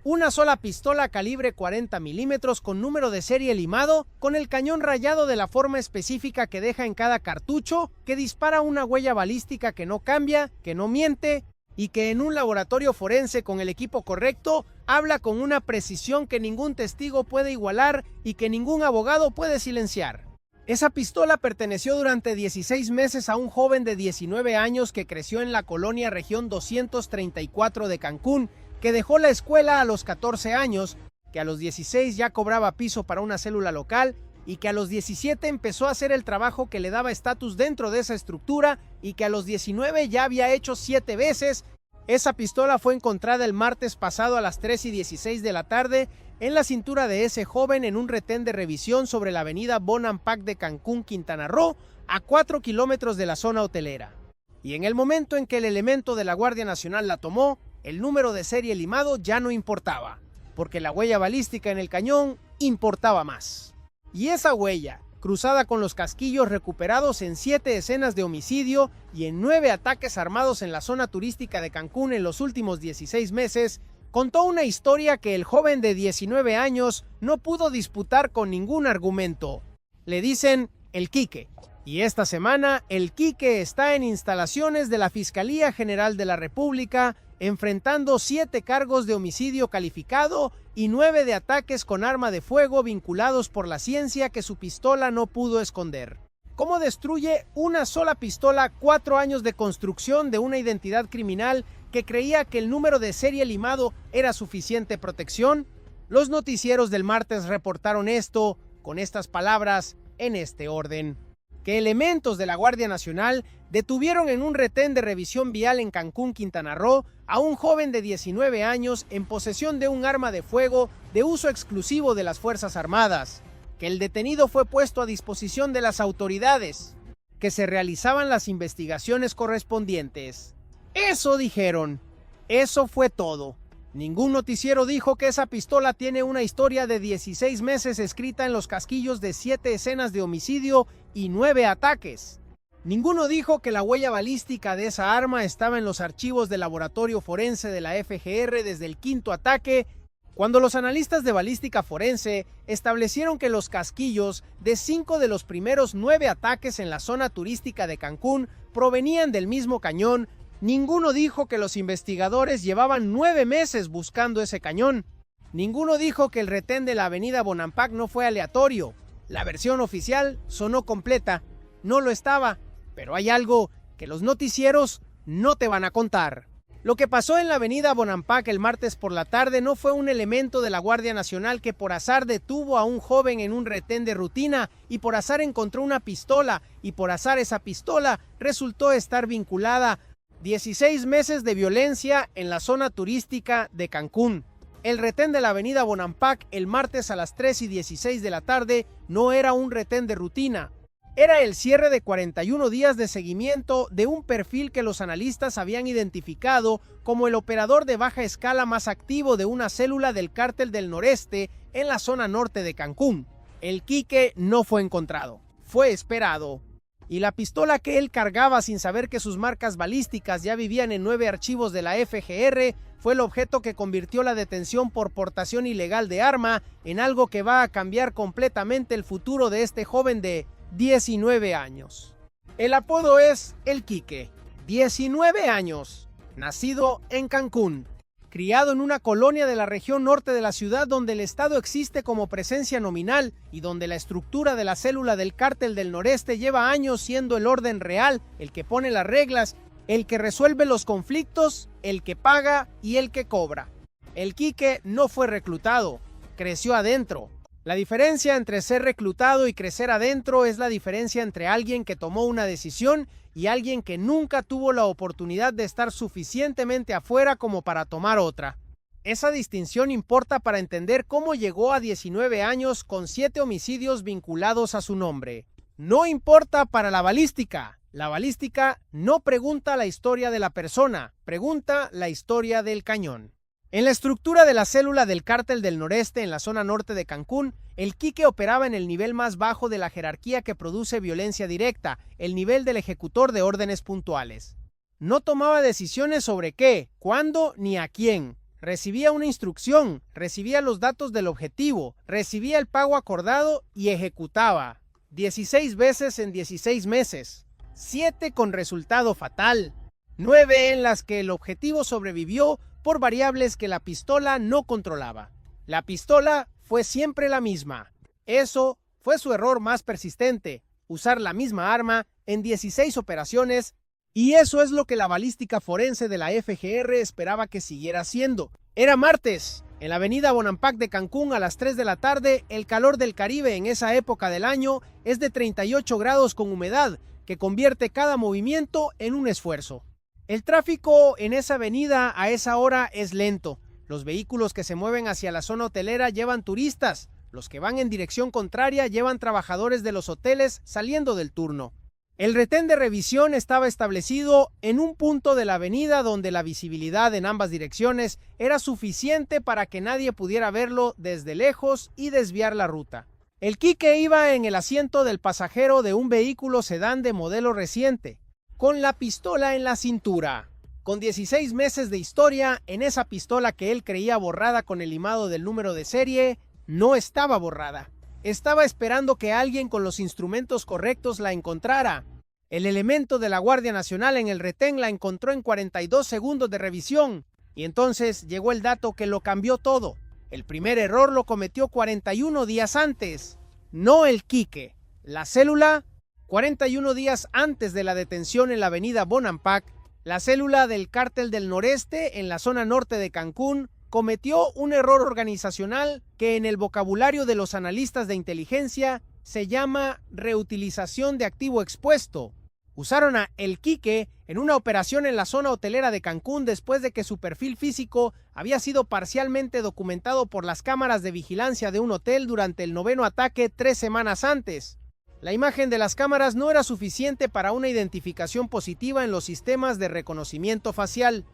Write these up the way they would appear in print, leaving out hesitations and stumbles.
Una sola pistola calibre 40 milímetros con número de serie limado, con el cañón rayado de la forma específica que deja en cada cartucho, que dispara una huella balística que no cambia, que no miente, y que en un laboratorio forense con el equipo correcto, habla con una precisión que ningún testigo puede igualar y que ningún abogado puede silenciar. Esa pistola perteneció durante 16 meses a un joven de 19 años que creció en la colonia Región 234 de Cancún, que dejó la escuela a los 14 años, que a los 16 ya cobraba piso para una célula local y que a los 17 empezó a hacer el trabajo que le daba estatus dentro de esa estructura y que a los 19 ya había hecho 7 veces. Esa pistola fue encontrada el martes pasado a las 3:16 de la tarde en la cintura de ese joven en un retén de revisión sobre la avenida Bonampak de Cancún, Quintana Roo, a 4 kilómetros de la zona hotelera. Y en el momento en que el elemento de la Guardia Nacional la tomó, el número de serie limado ya no importaba, porque la huella balística en el cañón importaba más. Y esa huella, cruzada con los casquillos recuperados en 7 escenas de homicidio y en 9 ataques armados en la zona turística de Cancún en los últimos 16 meses, contó una historia que el joven de 19 años no pudo disputar con ningún argumento. Le dicen el Quique. Y esta semana, el Quique está en instalaciones de la Fiscalía General de la República, enfrentando 7 cargos de homicidio calificado y 9 de ataques con arma de fuego vinculados por la ciencia que su pistola no pudo esconder. ¿Cómo destruye una sola pistola 4 años de construcción de una identidad criminal que creía que el número de serie limado era suficiente protección? Los noticieros del martes reportaron esto con estas palabras en este orden: que elementos de la Guardia Nacional detuvieron en un retén de revisión vial en Cancún, Quintana Roo, a un joven de 19 años en posesión de un arma de fuego de uso exclusivo de las Fuerzas Armadas, que el detenido fue puesto a disposición de las autoridades, que se realizaban las investigaciones correspondientes. Eso dijeron. Eso fue todo. Ningún noticiero dijo que esa pistola tiene una historia de 16 meses escrita en los casquillos de 7 escenas de homicidio y 9 ataques. Ninguno dijo que la huella balística de esa arma estaba en los archivos del laboratorio forense de la FGR desde el 5º ataque, cuando los analistas de balística forense establecieron que los casquillos de 5 de los primeros 9 ataques en la zona turística de Cancún provenían del mismo cañón. Ninguno dijo que los investigadores llevaban 9 meses buscando ese cañón. Ninguno dijo que el retén de la avenida Bonampak no fue aleatorio. La versión oficial sonó completa. No lo estaba, pero hay algo que los noticieros no te van a contar. Lo que pasó en la avenida Bonampak el martes por la tarde no fue un elemento de la Guardia Nacional que por azar detuvo a un joven en un retén de rutina y por azar encontró una pistola y por azar esa pistola resultó estar vinculada 16 meses de violencia en la zona turística de Cancún. El retén de la avenida Bonampak el martes a las 3:16 de la tarde no era un retén de rutina. Era el cierre de 41 días de seguimiento de un perfil que los analistas habían identificado como el operador de baja escala más activo de una célula del Cártel del Noreste en la zona norte de Cancún. El Quique no fue encontrado, fue esperado. Y la pistola que él cargaba sin saber que sus marcas balísticas ya vivían en 9 archivos de la FGR fue el objeto que convirtió la detención por portación ilegal de arma en algo que va a cambiar completamente el futuro de este joven de 19 años. El apodo es El Quique, 19 años, nacido en Cancún, criado en una colonia de la región norte de la ciudad donde el Estado existe como presencia nominal y donde la estructura de la célula del Cártel del Noreste lleva años siendo el orden real, el que pone las reglas, el que resuelve los conflictos, el que paga y el que cobra. El Quique no fue reclutado, creció adentro. La diferencia entre ser reclutado y crecer adentro es la diferencia entre alguien que tomó una decisión y alguien que nunca tuvo la oportunidad de estar suficientemente afuera como para tomar otra. Esa distinción importa para entender cómo llegó a 19 años con 7 homicidios vinculados a su nombre. No importa para la balística. La balística no pregunta la historia de la persona, pregunta la historia del cañón. En la estructura de la célula del Cártel del Noreste en la zona norte de Cancún, el Quique operaba en el nivel más bajo de la jerarquía que produce violencia directa, el nivel del ejecutor de órdenes puntuales. No tomaba decisiones sobre qué, cuándo ni a quién. Recibía una instrucción, recibía los datos del objetivo, recibía el pago acordado y ejecutaba. 16 veces en 16 meses. 7 con resultado fatal. 9 en las que el objetivo sobrevivió por variables que la pistola no controlaba. La pistola fue siempre la misma. Eso fue su error más persistente, usar la misma arma en 16 operaciones, y eso es lo que la balística forense de la FGR esperaba que siguiera haciendo. Era martes, en la avenida Bonampak de Cancún a las 3 de la tarde, el calor del Caribe en esa época del año es de 38 grados con humedad, que convierte cada movimiento en un esfuerzo. El tráfico en esa avenida a esa hora es lento. Los vehículos que se mueven hacia la zona hotelera llevan turistas. Los que van en dirección contraria llevan trabajadores de los hoteles saliendo del turno. El retén de revisión estaba establecido en un punto de la avenida donde la visibilidad en ambas direcciones era suficiente para que nadie pudiera verlo desde lejos y desviar la ruta. El Quique iba en el asiento del pasajero de un vehículo sedán de modelo reciente, con la pistola en la cintura. Con 16 meses de historia, en esa pistola que él creía borrada con el limado del número de serie, no estaba borrada. Estaba esperando que alguien con los instrumentos correctos la encontrara. El elemento de la Guardia Nacional en el retén la encontró en 42 segundos de revisión, y entonces llegó el dato que lo cambió todo. El primer error lo cometió 41 días antes, no el Quique. La célula, 41 días antes de la detención en la avenida Bonampak, la célula del Cártel del Noreste en la zona norte de Cancún cometió un error organizacional que en el vocabulario de los analistas de inteligencia se llama reutilización de activo expuesto. Usaron a El Quique en una operación en la zona hotelera de Cancún después de que su perfil físico había sido parcialmente documentado por las cámaras de vigilancia de un hotel durante el 9º ataque 3 semanas antes. La imagen de las cámaras no era suficiente para una identificación positiva en los sistemas de reconocimiento facial.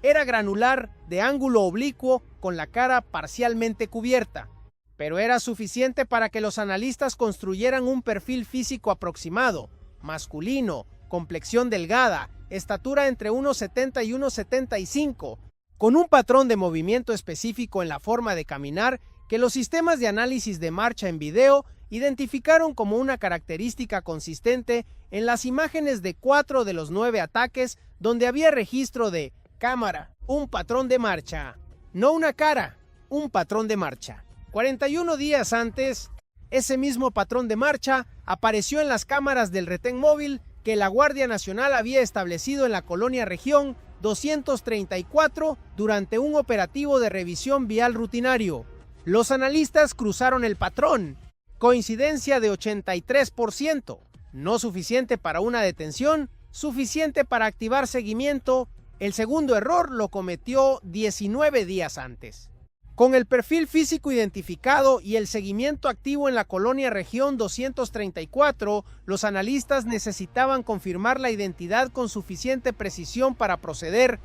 Era granular, de ángulo oblicuo, con la cara parcialmente cubierta. Pero era suficiente para que los analistas construyeran un perfil físico aproximado, masculino, complexión delgada, estatura entre 1,70 y 1,75, con un patrón de movimiento específico en la forma de caminar que los sistemas de análisis de marcha en video identificaron como una característica consistente en las imágenes de 4 de los 9 ataques donde había registro de cámara, un patrón de marcha, no una cara, un patrón de marcha. 41 días antes, ese mismo patrón de marcha apareció en las cámaras del retén móvil que la Guardia Nacional había establecido en la colonia Región 234 durante un operativo de revisión vial rutinario. Los analistas cruzaron el patrón. Coincidencia de 83%, no suficiente para una detención, suficiente para activar seguimiento. El segundo error lo cometió 19 días antes. Con el perfil físico identificado y el seguimiento activo en la colonia Región 234, los analistas necesitaban confirmar la identidad con suficiente precisión para proceder.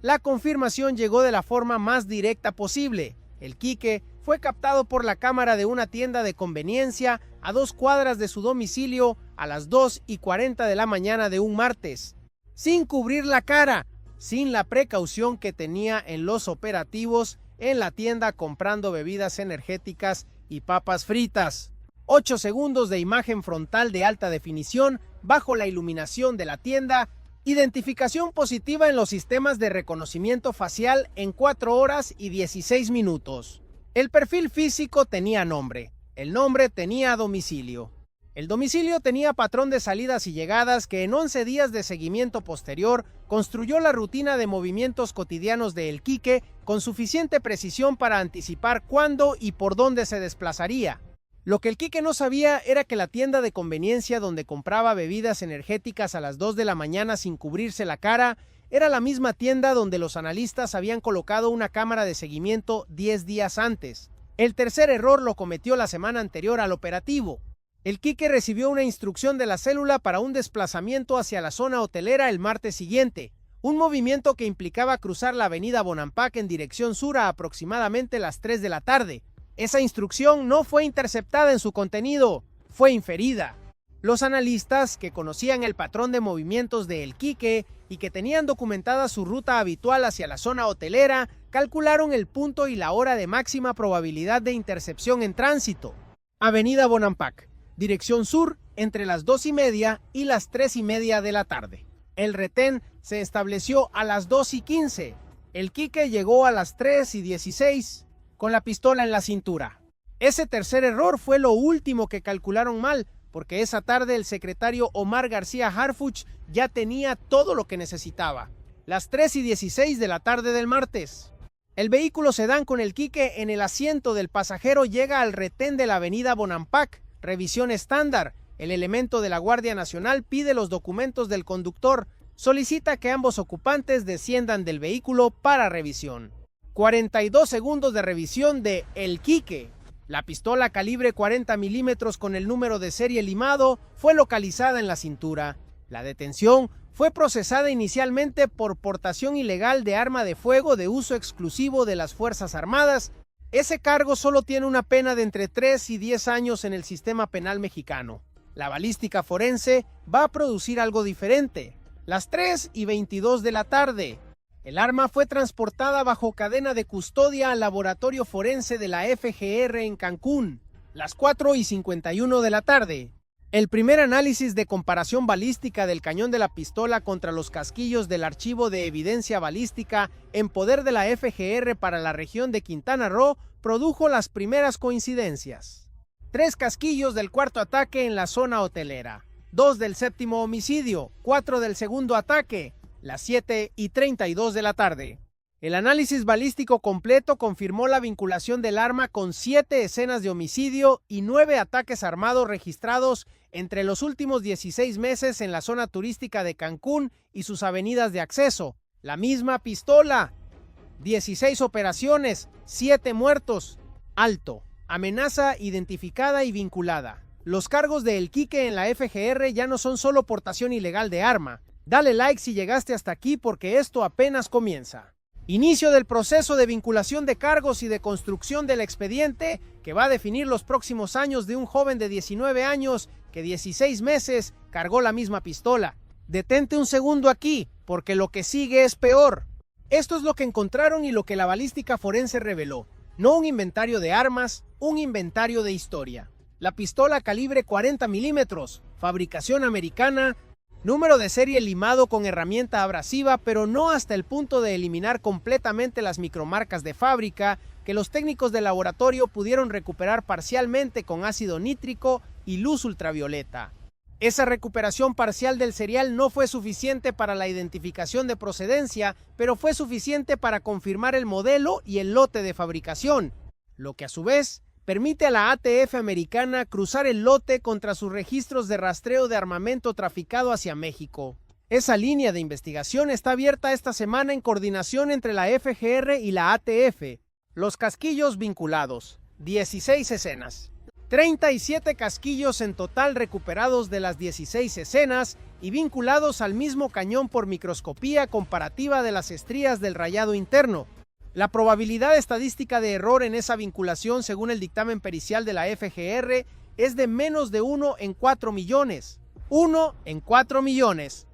La confirmación llegó de la forma más directa posible. El Quique fue captado por la cámara de una tienda de conveniencia a 2 cuadras de su domicilio a las 2:40 de la mañana de un martes, sin cubrir la cara, sin la precaución que tenía en los operativos en la tienda comprando bebidas energéticas y papas fritas. 8 segundos de imagen frontal de alta definición bajo la iluminación de la tienda, identificación positiva en los sistemas de reconocimiento facial en 4 horas y 16 minutos. El perfil físico tenía nombre, el nombre tenía domicilio. El domicilio tenía patrón de salidas y llegadas que en 11 días de seguimiento posterior construyó la rutina de movimientos cotidianos de El Quique con suficiente precisión para anticipar cuándo y por dónde se desplazaría. Lo que El Quique no sabía era que la tienda de conveniencia donde compraba bebidas energéticas a las 2 de la mañana sin cubrirse la cara era la misma tienda donde los analistas habían colocado una cámara de seguimiento 10 días antes. El tercer error lo cometió la semana anterior al operativo. El Quique recibió una instrucción de la célula para un desplazamiento hacia la zona hotelera el martes siguiente, un movimiento que implicaba cruzar la avenida Bonampak en dirección sur a aproximadamente las 3 de la tarde. Esa instrucción no fue interceptada en su contenido, fue inferida. Los analistas, que conocían el patrón de movimientos de El Quique y que tenían documentada su ruta habitual hacia la zona hotelera, calcularon el punto y la hora de máxima probabilidad de intercepción en tránsito. Avenida Bonampak, dirección sur, entre las 2:30 y las 3:30 de la tarde. El retén se estableció a las 2:15. El Quique llegó a las 3:16 con la pistola en la cintura. Ese tercer error fue lo último que calcularon mal, porque esa tarde el secretario Omar García Harfuch ya tenía todo lo que necesitaba. Las 3:16 de la tarde del martes. El vehículo sedán con el Quique en el asiento del pasajero llega al retén de la avenida Bonampak. Revisión estándar. El elemento de la Guardia Nacional pide los documentos del conductor. Solicita que ambos ocupantes desciendan del vehículo para revisión. 42 segundos de revisión de El Quique. La pistola calibre 40 milímetros con el número de serie limado fue localizada en la cintura. La detención fue procesada inicialmente por portación ilegal de arma de fuego de uso exclusivo de las Fuerzas Armadas. Ese cargo solo tiene una pena de entre 3 y 10 años en el sistema penal mexicano. La balística forense va a producir algo diferente. Las 3:22 de la tarde. El arma fue transportada bajo cadena de custodia al laboratorio forense de la FGR en Cancún. Las 4:51 de la tarde. El primer análisis de comparación balística del cañón de la pistola contra los casquillos del archivo de evidencia balística en poder de la FGR para la región de Quintana Roo produjo las primeras coincidencias. 3 casquillos del cuarto ataque en la zona hotelera, 2 del séptimo homicidio, 4 del segundo ataque, las 7:32 de la tarde. El análisis balístico completo confirmó la vinculación del arma con 7 escenas de homicidio y 9 ataques armados registrados entre los últimos 16 meses en la zona turística de Cancún y sus avenidas de acceso. La misma pistola. 16 operaciones, 7 muertos. Alto. Amenaza identificada y vinculada. Los cargos de El Quique en la FGR ya no son solo portación ilegal de arma. Dale like si llegaste hasta aquí porque esto apenas comienza. Inicio del proceso de vinculación de cargos y de construcción del expediente que va a definir los próximos años de un joven de 19 años que 16 meses cargó la misma pistola. Detente un segundo aquí, porque lo que sigue es peor. Esto es lo que encontraron y lo que la balística forense reveló. No un inventario de armas, un inventario de historia. La pistola calibre 40 milímetros, fabricación americana, número de serie limado con herramienta abrasiva, pero no hasta el punto de eliminar completamente las micromarcas de fábrica que los técnicos de laboratorio pudieron recuperar parcialmente con ácido nítrico y luz ultravioleta. Esa recuperación parcial del serial no fue suficiente para la identificación de procedencia, pero fue suficiente para confirmar el modelo y el lote de fabricación, lo que a su vez permite a la ATF americana cruzar el lote contra sus registros de rastreo de armamento traficado hacia México. Esa línea de investigación está abierta esta semana en coordinación entre la FGR y la ATF. Los casquillos vinculados, 16 escenas. 37 casquillos en total recuperados de las 16 escenas y vinculados al mismo cañón por microscopía comparativa de las estrías del rayado interno. La probabilidad estadística de error en esa vinculación, según el dictamen pericial de la FGR, es de menos de 1 en 4 millones. 1 en 4 millones.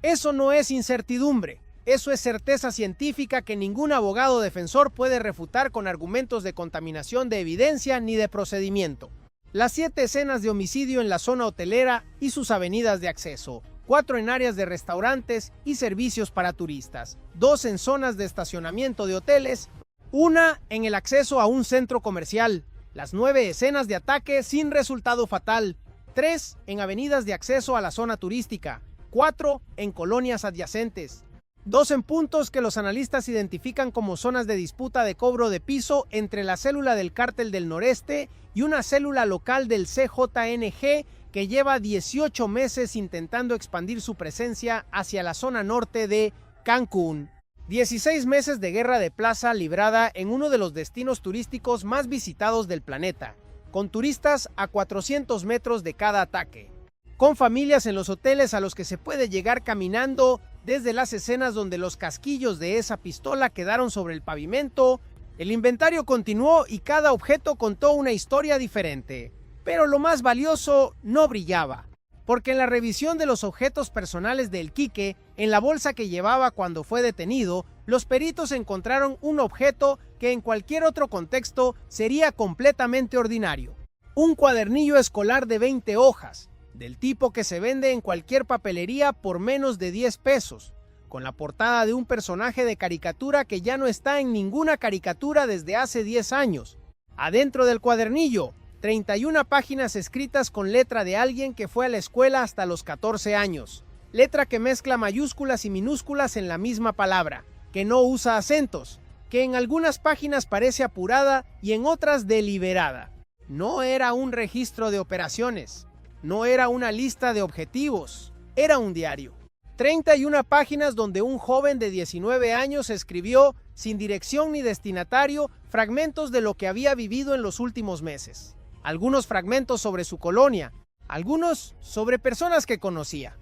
Eso no es incertidumbre. Eso es certeza científica que ningún abogado defensor puede refutar con argumentos de contaminación de evidencia ni de procedimiento. Las 7 escenas de homicidio en la zona hotelera y sus avenidas de acceso. 4 en áreas de restaurantes y servicios para turistas, 2 en zonas de estacionamiento de hoteles, 1 en el acceso a un centro comercial, las 9 escenas de ataque sin resultado fatal, 3 en avenidas de acceso a la zona turística, 4 en colonias adyacentes, 2 en puntos que los analistas identifican como zonas de disputa de cobro de piso entre la célula del Cártel del Noreste y una célula local del CJNG que lleva 18 meses intentando expandir su presencia hacia la zona norte de Cancún. 16 meses de guerra de plaza librada en uno de los destinos turísticos más visitados del planeta, con turistas a 400 metros de cada ataque, con familias en los hoteles a los que se puede llegar caminando desde las escenas donde los casquillos de esa pistola quedaron sobre el pavimento. El inventario continuó y cada objeto contó una historia diferente. Pero lo más valioso no brillaba. porque en la revisión de los objetos personales del Quique, en la bolsa que llevaba cuando fue detenido, los peritos encontraron un objeto que en cualquier otro contexto sería completamente ordinario. Un cuadernillo escolar de 20 hojas, del tipo que se vende en cualquier papelería por menos de 10 pesos, con la portada de un personaje de caricatura que ya no está en ninguna caricatura desde hace 10 años. Adentro del cuadernillo, 31 páginas escritas con letra de alguien que fue a la escuela hasta los 14 años. Letra que mezcla mayúsculas y minúsculas en la misma palabra, que no usa acentos, que en algunas páginas parece apurada y en otras deliberada. No era un registro de operaciones, no era una lista de objetivos, era un diario. 31 páginas donde un joven de 19 años escribió, sin dirección ni destinatario, fragmentos de lo que había vivido en los últimos meses. Algunos fragmentos sobre su colonia, algunos sobre personas que conocía,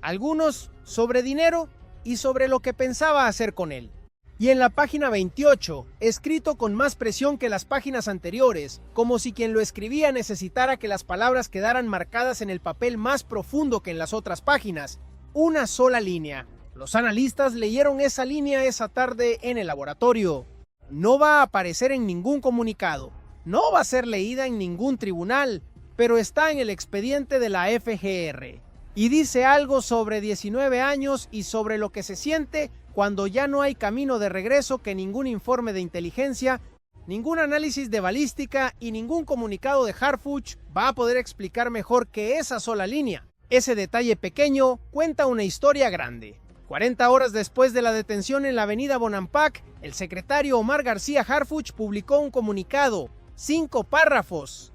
algunos sobre dinero y sobre lo que pensaba hacer con él. Y en la página 28, escrito con más presión que las páginas anteriores, como si quien lo escribía necesitara que las palabras quedaran marcadas en el papel más profundo que en las otras páginas, una sola línea. Los analistas leyeron esa línea esa tarde en el laboratorio. No va a aparecer en ningún comunicado, no va a ser leída en ningún tribunal, pero está en el expediente de la FGR. Y dice algo sobre 19 años y sobre lo que se siente cuando ya no hay camino de regreso que ningún informe de inteligencia, ningún análisis de balística y ningún comunicado de Harfuch va a poder explicar mejor que esa sola línea. Ese detalle pequeño cuenta una historia grande. 40 horas después de la detención en la avenida Bonampak, el secretario Omar García Harfuch publicó un comunicado, 5 párrafos,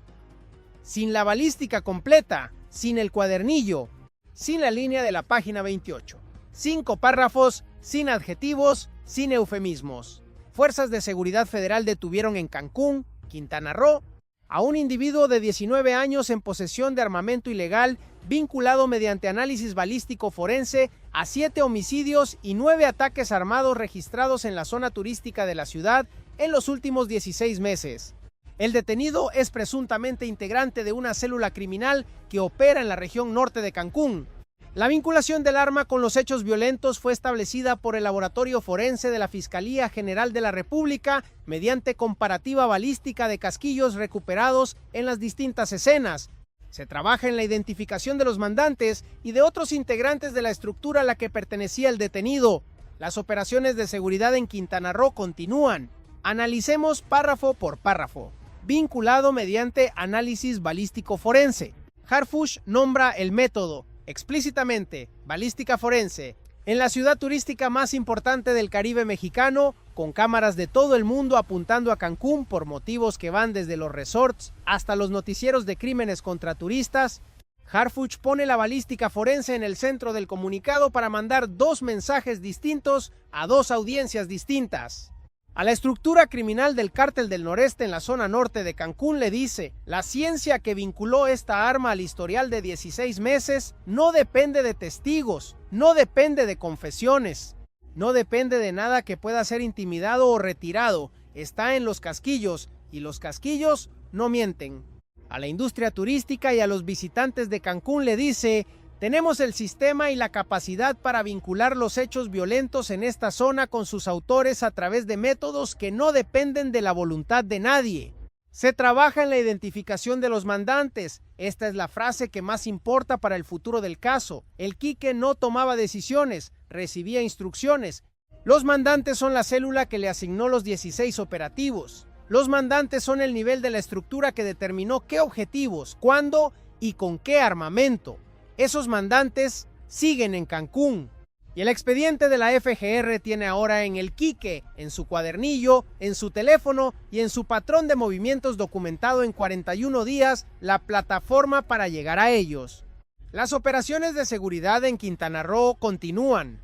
sin la balística completa, sin el cuadernillo, sin la línea de la página 28. 5 párrafos, sin adjetivos, sin eufemismos. Fuerzas de seguridad federal detuvieron en Cancún, Quintana Roo, a un individuo de 19 años en posesión de armamento ilegal vinculado mediante análisis balístico forense a 7 homicidios y 9 ataques armados registrados en la zona turística de la ciudad en los últimos 16 meses. El detenido es presuntamente integrante de una célula criminal que opera en la región norte de Cancún. La vinculación del arma con los hechos violentos fue establecida por el Laboratorio Forense de la Fiscalía General de la República mediante comparativa balística de casquillos recuperados en las distintas escenas. Se trabaja en la identificación de los mandantes y de otros integrantes de la estructura a la que pertenecía el detenido. Las operaciones de seguridad en Quintana Roo continúan. Analicemos párrafo por párrafo. Vinculado mediante análisis balístico forense. Harfuch nombra el método, explícitamente, balística forense, en la ciudad turística más importante del Caribe mexicano, con cámaras de todo el mundo apuntando a Cancún por motivos que van desde los resorts hasta los noticieros de crímenes contra turistas. Harfuch pone la balística forense en el centro del comunicado para mandar 2 mensajes distintos a 2 audiencias distintas. A la estructura criminal del Cártel del Noreste en la zona norte de Cancún le dice: la ciencia que vinculó esta arma al historial de 16 meses no depende de testigos, no depende de confesiones, no depende de nada que pueda ser intimidado o retirado, está en los casquillos, y los casquillos no mienten. A la industria turística y a los visitantes de Cancún le dice: tenemos el sistema y la capacidad para vincular los hechos violentos en esta zona con sus autores a través de métodos que no dependen de la voluntad de nadie. Se trabaja en la identificación de los mandantes. Esta es la frase que más importa para el futuro del caso. El Quique no tomaba decisiones, recibía instrucciones. Los mandantes son la célula que le asignó los 16 operativos. Los mandantes son el nivel de la estructura que determinó qué objetivos, cuándo y con qué armamento. Esos mandantes siguen en Cancún. Y el expediente de la FGR tiene ahora en el Quique, en su cuadernillo, en su teléfono y en su patrón de movimientos documentado en 41 días la plataforma para llegar a ellos. Las operaciones de seguridad en Quintana Roo continúan.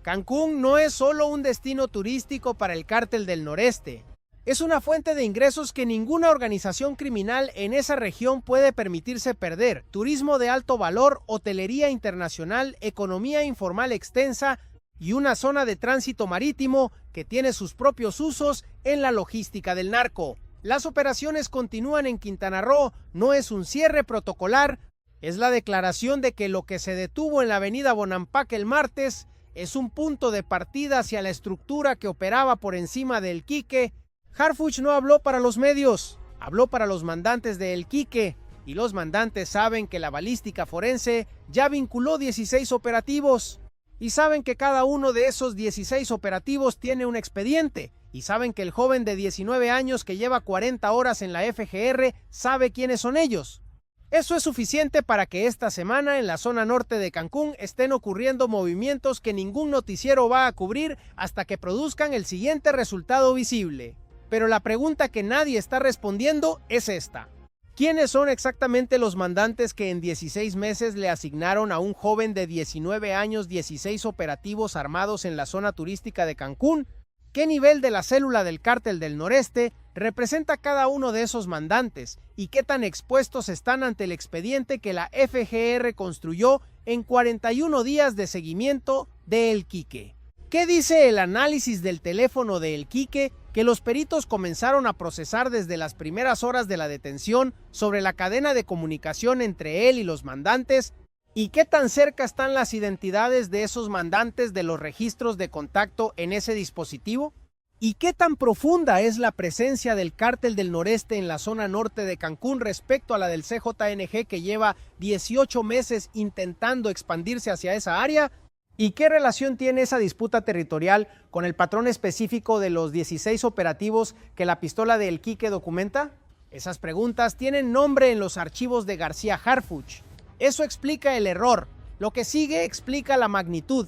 Cancún no es solo un destino turístico para el Cártel del Noreste. Es una fuente de ingresos que ninguna organización criminal en esa región puede permitirse perder. Turismo de alto valor, hotelería internacional, economía informal extensa y una zona de tránsito marítimo que tiene sus propios usos en la logística del narco. Las operaciones continúan en Quintana Roo, no es un cierre protocolar, Es la declaración de que lo que se detuvo en la avenida Bonampak el martes es un punto de partida hacia la estructura que operaba por encima de El Quique. Harfuch no habló para los medios, habló para los mandantes de El Quique, y los mandantes saben que la balística forense ya vinculó 16 operativos, y saben que cada uno de esos 16 operativos tiene un expediente, y saben que el joven de 19 años que lleva 40 horas en la FGR sabe quiénes son ellos. Eso es suficiente para que esta semana en la zona norte de Cancún estén ocurriendo movimientos que ningún noticiero va a cubrir hasta que produzcan el siguiente resultado visible. Pero la pregunta que nadie está respondiendo es esta. ¿Quiénes son exactamente los mandantes que en 16 meses le asignaron a un joven de 19 años 16 operativos armados en la zona turística de Cancún? ¿Qué nivel de la célula del Cártel del Noreste representa cada uno de esos mandantes? ¿Y qué tan expuestos están ante el expediente que la FGR construyó en 41 días de seguimiento de El Quique? ¿Qué dice el análisis del teléfono de El Quique que los peritos comenzaron a procesar desde las primeras horas de la detención sobre la cadena de comunicación entre él y los mandantes? ¿Y qué tan cerca están las identidades de esos mandantes de los registros de contacto en ese dispositivo? ¿Y qué tan profunda es la presencia del Cártel del Noreste en la zona norte de Cancún respecto a la del CJNG que lleva 18 meses intentando expandirse hacia esa área? ¿Y qué relación tiene esa disputa territorial con el patrón específico de los 16 operativos que la pistola de El Quique documenta? Esas preguntas tienen nombre en los archivos de García Harfuch. Eso explica el error. Lo que sigue explica la magnitud.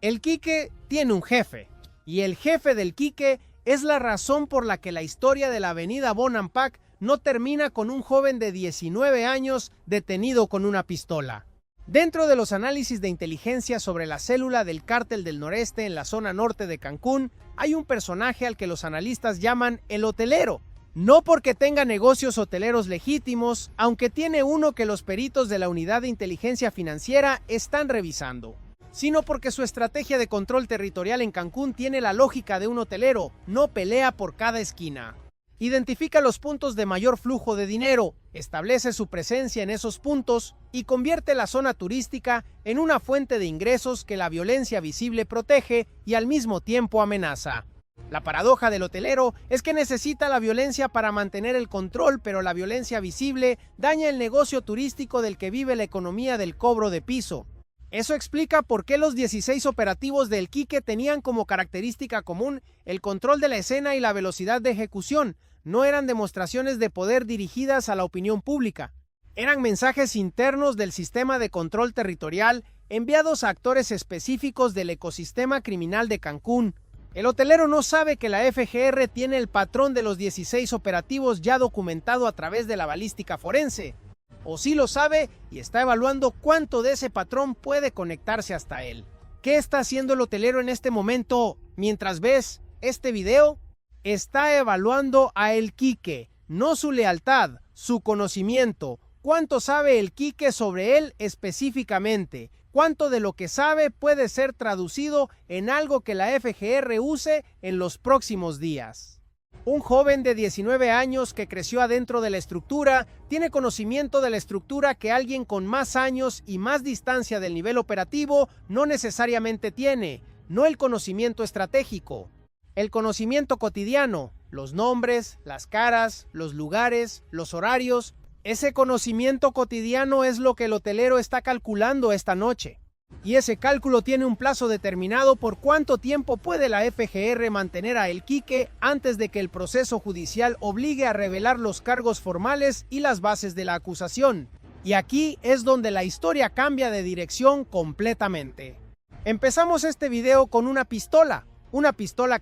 El Quique tiene un jefe, y el jefe del Quique es la razón por la que la historia de la avenida Bonampak no termina con un joven de 19 años detenido con una pistola. Dentro de los análisis de inteligencia sobre la célula del Cártel del Noreste en la zona norte de Cancún, hay un personaje al que los analistas llaman el hotelero. No porque tenga negocios hoteleros legítimos, aunque tiene uno que los peritos de la Unidad de Inteligencia Financiera están revisando, sino porque su estrategia de control territorial en Cancún tiene la lógica de un hotelero, no pelea por cada esquina. Identifica los puntos de mayor flujo de dinero, establece su presencia en esos puntos y convierte la zona turística en una fuente de ingresos que la violencia visible protege y al mismo tiempo amenaza. La paradoja del hotelero es que necesita la violencia para mantener el control, pero la violencia visible daña el negocio turístico del que vive la economía del cobro de piso. Eso explica por qué los 16 operativos de El Quique tenían como característica común el control de la escena y la velocidad de ejecución. No eran demostraciones de poder dirigidas a la opinión pública. Eran mensajes internos del sistema de control territorial enviados a actores específicos del ecosistema criminal de Cancún. El hotelero no sabe que la FGR tiene el patrón de los 16 operativos ya documentado a través de la balística forense. O sí lo sabe y está evaluando cuánto de ese patrón puede conectarse hasta él. ¿Qué está haciendo el hotelero en este momento mientras ves este video? Está evaluando a El Quique, no su lealtad, su conocimiento. ¿Cuánto sabe El Quique sobre él específicamente? ¿Cuánto de lo que sabe puede ser traducido en algo que la FGR use en los próximos días? Un joven de 19 años que creció adentro de la estructura tiene conocimiento de la estructura que alguien con más años y más distancia del nivel operativo no necesariamente tiene, no el conocimiento estratégico. El conocimiento cotidiano, los nombres, las caras, los lugares, los horarios. Ese conocimiento cotidiano es lo que el hotelero está calculando esta noche. Y ese cálculo tiene un plazo determinado por cuánto tiempo puede la FGR mantener a El Quique antes de que el proceso judicial obligue a revelar los cargos formales y las bases de la acusación. Y aquí es donde la historia cambia de dirección completamente. Empezamos este video con una pistola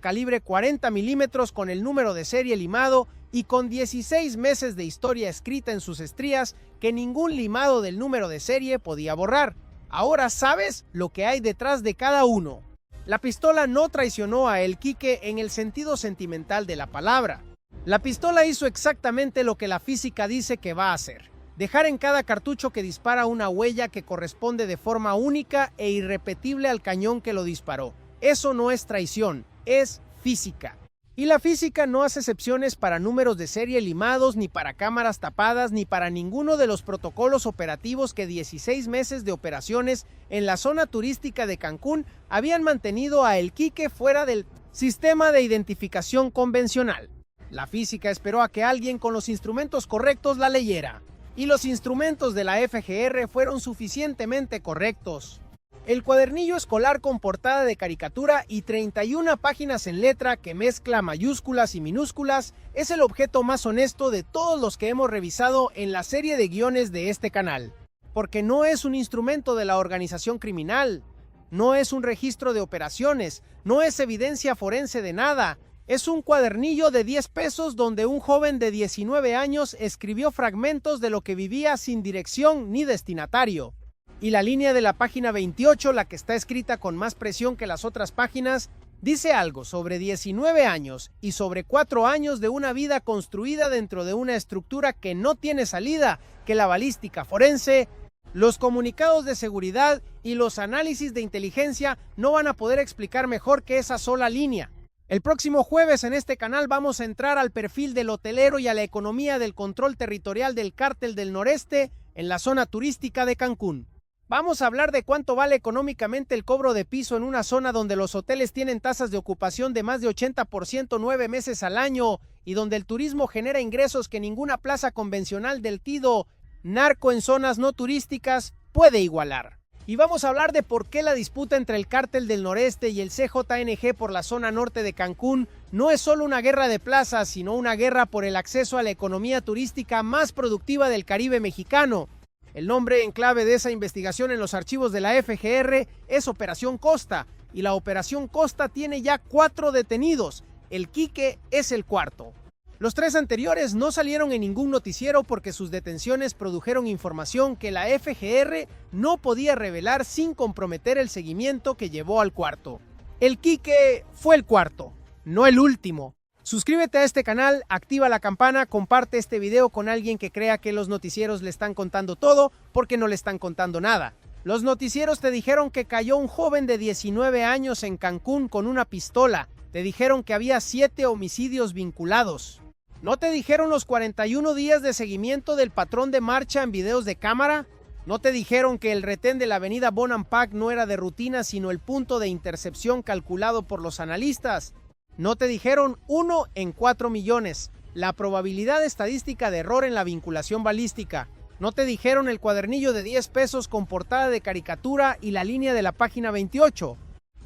calibre 40 milímetros con el número de serie limado y con 16 meses de historia escrita en sus estrías que ningún limado del número de serie podía borrar. Ahora sabes lo que hay detrás de cada uno. La pistola no traicionó a El Quique en el sentido sentimental de la palabra. La pistola hizo exactamente lo que la física dice que va a hacer: dejar en cada cartucho que dispara una huella que corresponde de forma única e irrepetible al cañón que lo disparó. Eso no es traición, es física. Y la física no hace excepciones para números de serie limados, ni para cámaras tapadas, ni para ninguno de los protocolos operativos que 16 meses de operaciones en la zona turística de Cancún habían mantenido a El Quique fuera del sistema de identificación convencional. La física esperó a que alguien con los instrumentos correctos la leyera, y los instrumentos de la FGR fueron suficientemente correctos. El cuadernillo escolar con portada de caricatura y 31 páginas en letra que mezcla mayúsculas y minúsculas es el objeto más honesto de todos los que hemos revisado en la serie de guiones de este canal. Porque no es un instrumento de la organización criminal, no es un registro de operaciones, no es evidencia forense de nada. Es un cuadernillo de 10 pesos donde un joven de 19 años escribió fragmentos de lo que vivía sin dirección ni destinatario. Y la línea de la página 28, la que está escrita con más presión que las otras páginas, dice algo sobre 19 años y sobre 4 años de una vida construida dentro de una estructura que no tiene salida, que la balística forense, los comunicados de seguridad y los análisis de inteligencia no van a poder explicar mejor que esa sola línea. El próximo jueves en este canal vamos a entrar al perfil del hotelero y a la economía del control territorial del Cártel del Noreste en la zona turística de Cancún. Vamos a hablar de cuánto vale económicamente el cobro de piso en una zona donde los hoteles tienen tasas de ocupación de más de 80% 9 meses al año y donde el turismo genera ingresos que ninguna plaza convencional del tido narco en zonas no turísticas puede igualar. Y vamos a hablar de por qué la disputa entre el Cártel del Noreste y el CJNG por la zona norte de Cancún no es solo una guerra de plazas, sino una guerra por el acceso a la economía turística más productiva del Caribe mexicano. El nombre en clave de esa investigación en los archivos de la FGR es Operación Costa, y la Operación Costa tiene ya 4 detenidos. El Quique es el cuarto. Los 3 anteriores no salieron en ningún noticiero porque sus detenciones produjeron información que la FGR no podía revelar sin comprometer el seguimiento que llevó al cuarto. El Quique fue el cuarto, no el último. Suscríbete a este canal, activa la campana, comparte este video con alguien que crea que los noticieros le están contando todo porque no le están contando nada. Los noticieros te dijeron que cayó un joven de 19 años en Cancún con una pistola. Te dijeron que había 7 homicidios vinculados. ¿No te dijeron los 41 días de seguimiento del patrón de marcha en videos de cámara? ¿No te dijeron que el retén de la avenida Bonampak no era de rutina sino el punto de intercepción calculado por los analistas? ¿No te dijeron 1 en 4 millones, la probabilidad estadística de error en la vinculación balística? ¿No te dijeron el cuadernillo de 10 pesos con portada de caricatura y la línea de la página 28?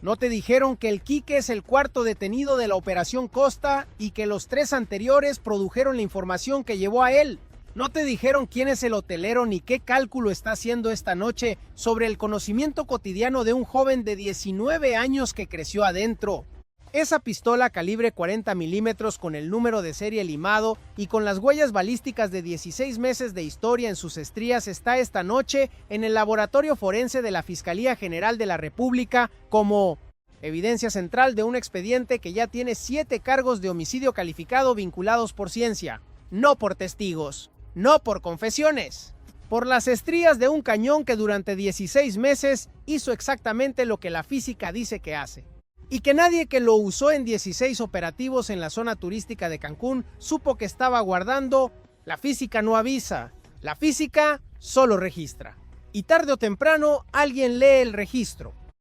¿No te dijeron que el Quique es el cuarto detenido de la Operación Costa y que los 3 anteriores produjeron la información que llevó a él? ¿No te dijeron quién es el hotelero ni qué cálculo está haciendo esta noche sobre el conocimiento cotidiano de un joven de 19 años que creció adentro? Esa pistola calibre 40 milímetros con el número de serie limado y con las huellas balísticas de 16 meses de historia en sus estrías está esta noche en el laboratorio forense de la Fiscalía General de la República como evidencia central de un expediente que ya tiene 7 cargos de homicidio calificado vinculados por ciencia, no por testigos, no por confesiones, por las estrías de un cañón que durante 16 meses hizo exactamente lo que la física dice que hace. Y que nadie que lo usó en 16 operativos en la zona turística de Cancún supo que estaba guardando. La física no avisa, la física solo registra. Y tarde o temprano alguien lee el registro.